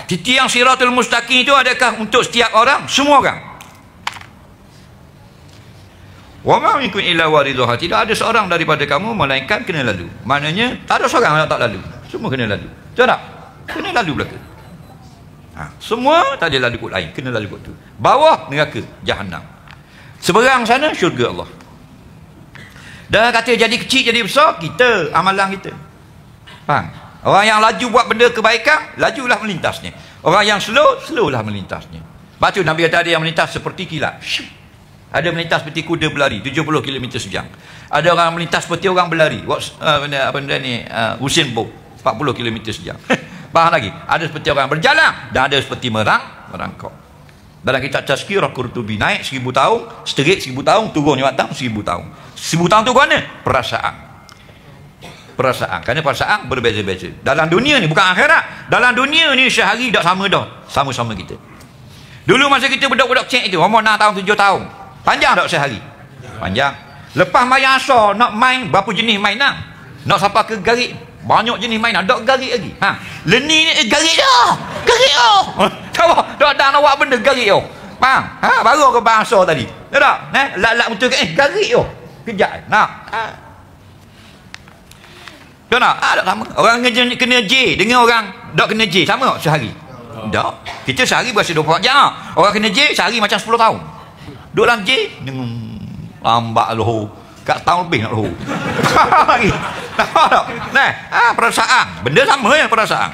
Tiang siratul mustaqim itu adakah untuk setiap orang? Semua orang. Wa ma minkum illa waridhuha. Tidak ada seorang daripada kamu melainkan kena lalu. Maknanya tak ada seorang yang tak lalu. Semua kena lalu. Betul tak? Kena lalu belaka. Semua tak ada lalu kot lain, kena lalu kot tu. Bawah neraka Jahannam, seberang sana syurga Allah. Dan kata jadi kecil jadi besar, kita amalan kita. Faham? Orang yang laju buat benda kebaikan, lajulah melintasnya. Orang yang slow, slowlah melintasnya. Sebab tu Nabi kata ada yang melintas seperti kilat. Ada melintas seperti kuda berlari 70 km sejam. Ada orang melintas seperti orang berlari. Benda ni Usain Bolt 40 km sejam. Faham lagi? Ada seperti orang berjalan dan ada seperti merangkak. Dalam kitab Tazkirah Qurtubi, naik 1000 tahun, seterit 1000 tahun, turun lewat tahun 1000 tahun. 1000 tahun tu mana? Perasaan. Kerana perasaan berbeza-beza. Dalam dunia ni, bukan akhirat. Dalam dunia ni sehari tak sama dah. Sama-sama kita. Dulu masa kita budak-budak kecil itu, umur 6 tahun, 7 tahun. Panjang tak sehari? Panjang. Lepas main asar, nak main berapa jenis mainan? Nak sampai ke garik, banyak jenis mainan. Tak garik lagi. Leni ni garik dah. Garik dah. Tahu? Tak ada nak buat benda garik dah. Faham? Baru ke bahasa tadi. Tak tak? Lak-lak betul ke? Garik dah. Kejap. Nak. Tak nak? Tak sama. Orang kena J dengan orang tak kena J sama tak sehari? Tak. Kita sehari berasa 24 jam. Orang kena J sehari macam 10 tahun. Duduk dalam J lambat loh. Kat tahun lebih nak loh. Lagi. Nampak tak? Perasaan. Benda sama ya perasaan.